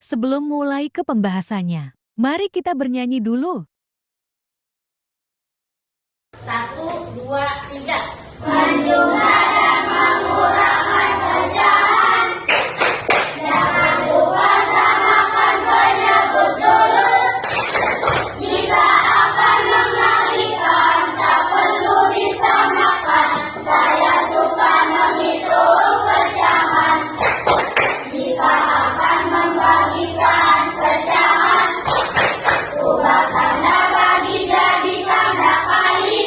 Sebelum mulai ke pembahasannya, mari kita bernyanyi dulu. 1, 2, 3. Menjumlah dan mengurangkan pecahan. Jangan lupa samakan penyebut dulu. Jika akan mengalihkan, tak perlu disamakan. Saya suka menghitung pecahan. Jika akan membagikan pecahan, ubah tanda bagi jadi tanda kali.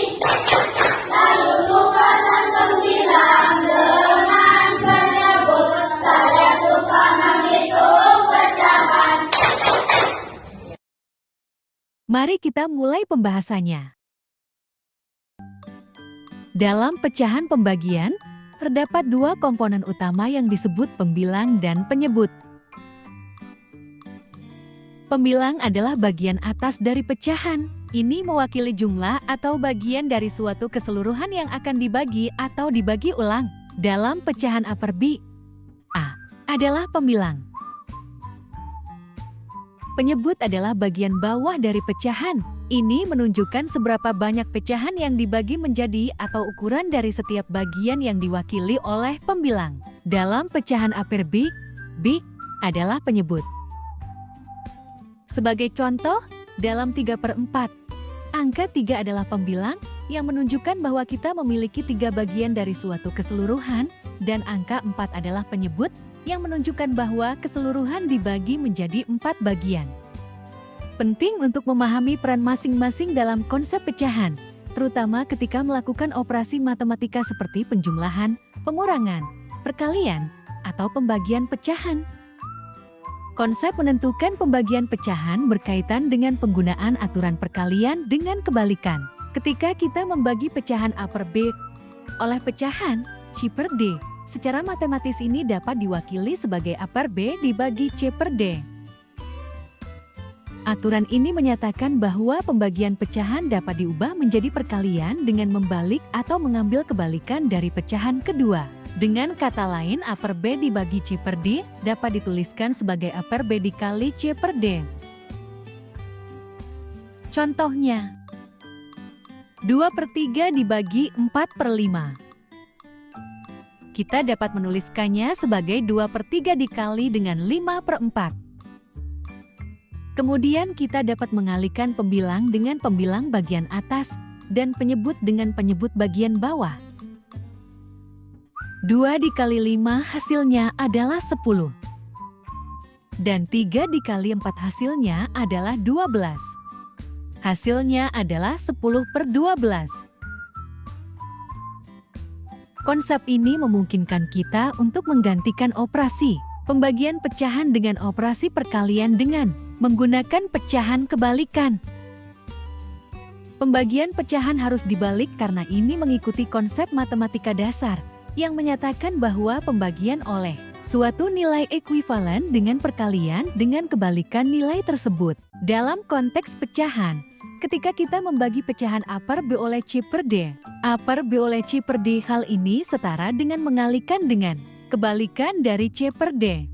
Lalu tukarkan pembilang dengan penyebut. Saya suka menghitung pecahan. Mari kita mulai pembahasannya. Dalam pecahan pembagian, terdapat dua komponen utama yang disebut pembilang dan penyebut. Pembilang adalah bagian atas dari pecahan. Ini mewakili jumlah atau bagian dari suatu keseluruhan yang akan dibagi atau dibagi ulang. Dalam pecahan upper B, A adalah pembilang. Penyebut adalah bagian bawah dari pecahan. Ini menunjukkan seberapa banyak pecahan yang dibagi menjadi atau ukuran dari setiap bagian yang diwakili oleh pembilang. Dalam pecahan upper B, B adalah penyebut. Sebagai contoh, dalam 3/4, angka 3 adalah pembilang yang menunjukkan bahwa kita memiliki 3 bagian dari suatu keseluruhan, dan angka 4 adalah penyebut yang menunjukkan bahwa keseluruhan dibagi menjadi 4 bagian. Penting untuk memahami peran masing-masing dalam konsep pecahan, terutama ketika melakukan operasi matematika seperti penjumlahan, pengurangan, perkalian, atau pembagian pecahan. Konsep menentukan pembagian pecahan berkaitan dengan penggunaan aturan perkalian dengan kebalikan. Ketika kita membagi pecahan upper B oleh pecahan C per D, secara matematis ini dapat diwakili sebagai upper B dibagi C per D. Aturan ini menyatakan bahwa pembagian pecahan dapat diubah menjadi perkalian dengan membalik atau mengambil kebalikan dari pecahan kedua. Dengan kata lain, upper B dibagi C per D dapat dituliskan sebagai upper B dikali C per D. Contohnya, 2/3 dibagi 4/5. Kita dapat menuliskannya sebagai 2/3 dikali dengan 5/4. Kemudian kita dapat mengalihkan pembilang dengan pembilang bagian atas dan penyebut dengan penyebut bagian bawah. 2 dikali 5 hasilnya adalah 10. Dan 3 dikali 4 hasilnya adalah 12. Hasilnya adalah 10/12. Konsep ini memungkinkan kita untuk menggantikan operasi pembagian pecahan dengan operasi perkalian dengan menggunakan pecahan kebalikan. Pembagian pecahan harus dibalik karena ini mengikuti konsep matematika dasar yang menyatakan bahwa pembagian oleh suatu nilai ekuivalen dengan perkalian dengan kebalikan nilai tersebut. Dalam konteks pecahan, ketika kita membagi pecahan upper B oleh C per D, upper B oleh C per D, hal ini setara dengan mengalihkan dengan kebalikan dari C per D.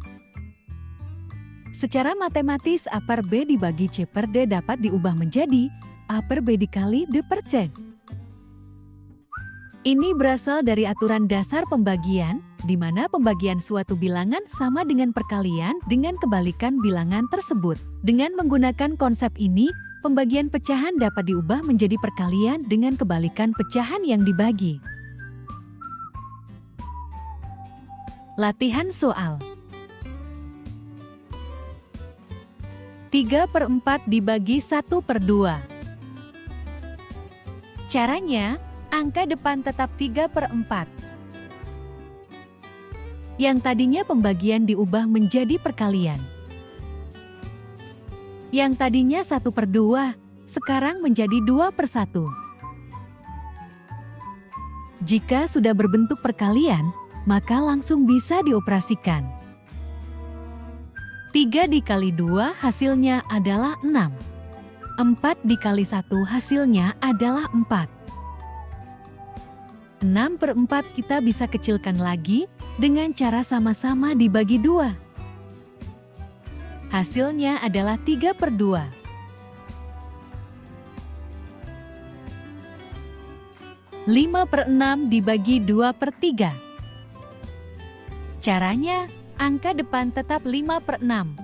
Secara matematis, upper B dibagi C per D dapat diubah menjadi upper B dikali D per C. Ini berasal dari aturan dasar pembagian, di mana pembagian suatu bilangan sama dengan perkalian dengan kebalikan bilangan tersebut. Dengan menggunakan konsep ini, pembagian pecahan dapat diubah menjadi perkalian dengan kebalikan pecahan yang dibagi. Latihan soal. 3/4 dibagi 1/2. Caranya, angka depan tetap 3/4. Yang tadinya pembagian diubah menjadi perkalian. Yang tadinya 1/2, sekarang menjadi 2/1. Jika sudah berbentuk perkalian, maka langsung bisa dioperasikan. 3 dikali 2 hasilnya adalah 6. 4 dikali 1 hasilnya adalah 4. 6/4 kita bisa kecilkan lagi dengan cara sama-sama dibagi 2. Hasilnya adalah 3/2. 5/6 dibagi 2/3. Caranya, angka depan tetap 5/6.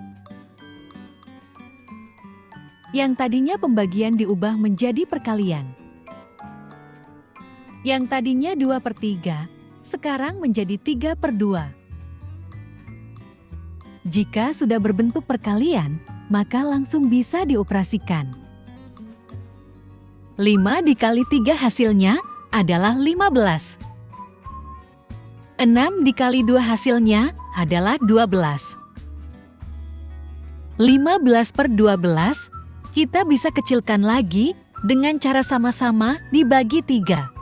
Yang tadinya pembagian diubah menjadi perkalian. Yang tadinya 2/3, sekarang menjadi 3/2. Jika sudah berbentuk perkalian, maka langsung bisa dioperasikan. 5 dikali 3 hasilnya adalah 15. 6 dikali 2 hasilnya adalah 12. 15/12 kita bisa kecilkan lagi dengan cara sama-sama dibagi 3.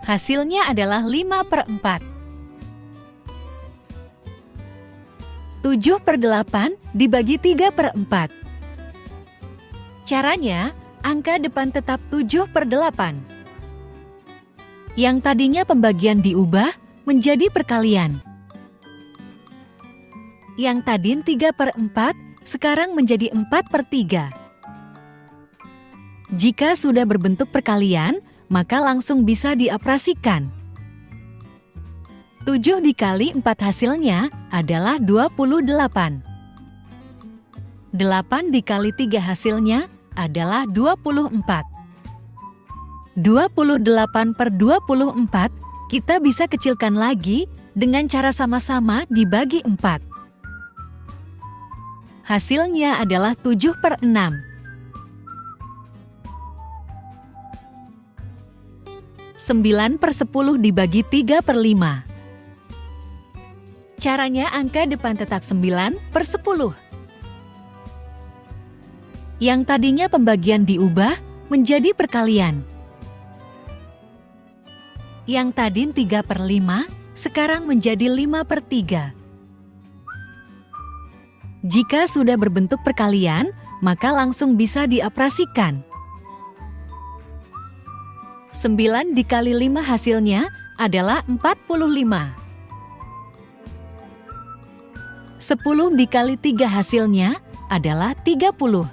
Hasilnya adalah 5/4. 7/8 dibagi 3/4. Caranya, angka depan tetap 7/8. Yang tadinya pembagian diubah menjadi perkalian. Yang tadi 3/4, sekarang menjadi 4/3. Jika sudah berbentuk perkalian, maka langsung bisa dioperasikan. 7 dikali 4 hasilnya adalah 28. 8 dikali 3 hasilnya adalah 24. 28/24 kita bisa kecilkan lagi dengan cara sama-sama dibagi 4. Hasilnya adalah 7/6. 9/10 dibagi 3/5. Caranya angka depan tetap 9/10. Yang tadinya pembagian diubah menjadi perkalian. Yang tadi 3/5, sekarang menjadi 5/3. Jika sudah berbentuk perkalian, maka langsung bisa dioperasikan. 9 dikali 5 hasilnya adalah 45. 10 dikali 3 hasilnya adalah 30.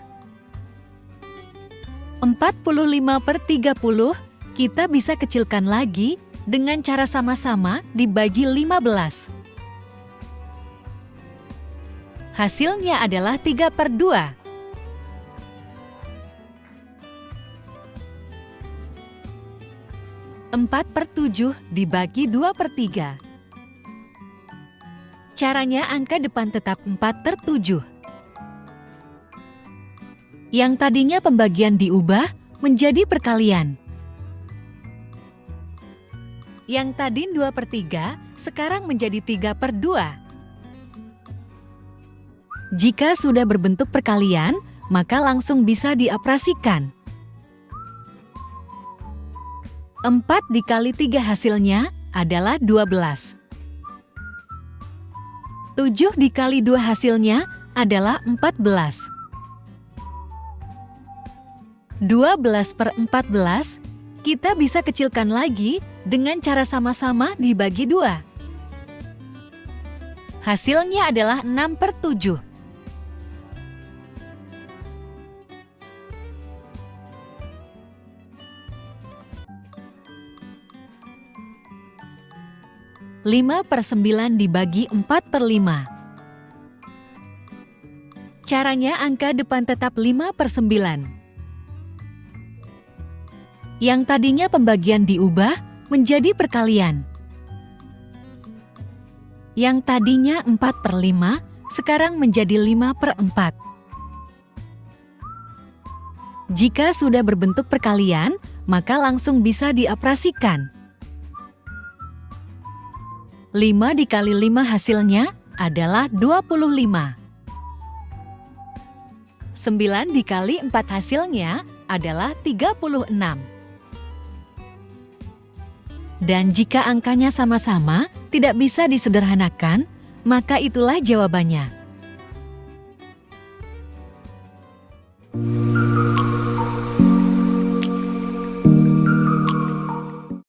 45/30 kita bisa kecilkan lagi dengan cara sama-sama dibagi 15. Hasilnya adalah 3/2. 4/7 dibagi 2/3. Caranya angka depan tetap 4/7. Yang tadinya pembagian diubah menjadi perkalian. Yang tadi 2/3, sekarang menjadi 3/2. Jika sudah berbentuk perkalian, maka langsung bisa dioperasikan. 4 dikali 3 hasilnya adalah 12. 7 dikali 2 hasilnya adalah 14. 12/14 kita bisa kecilkan lagi dengan cara sama-sama dibagi 2. Hasilnya adalah 6/7. 5/9 dibagi 4/5. Caranya angka depan tetap 5/9. Yang tadinya pembagian diubah menjadi perkalian. Yang tadinya 4/5, sekarang menjadi 5/4. Jika sudah berbentuk perkalian, maka langsung bisa dioperasikan. 5 dikali 5 hasilnya adalah 25. 9 dikali 4 hasilnya adalah 36. Dan jika angkanya sama-sama tidak bisa disederhanakan, maka itulah jawabannya.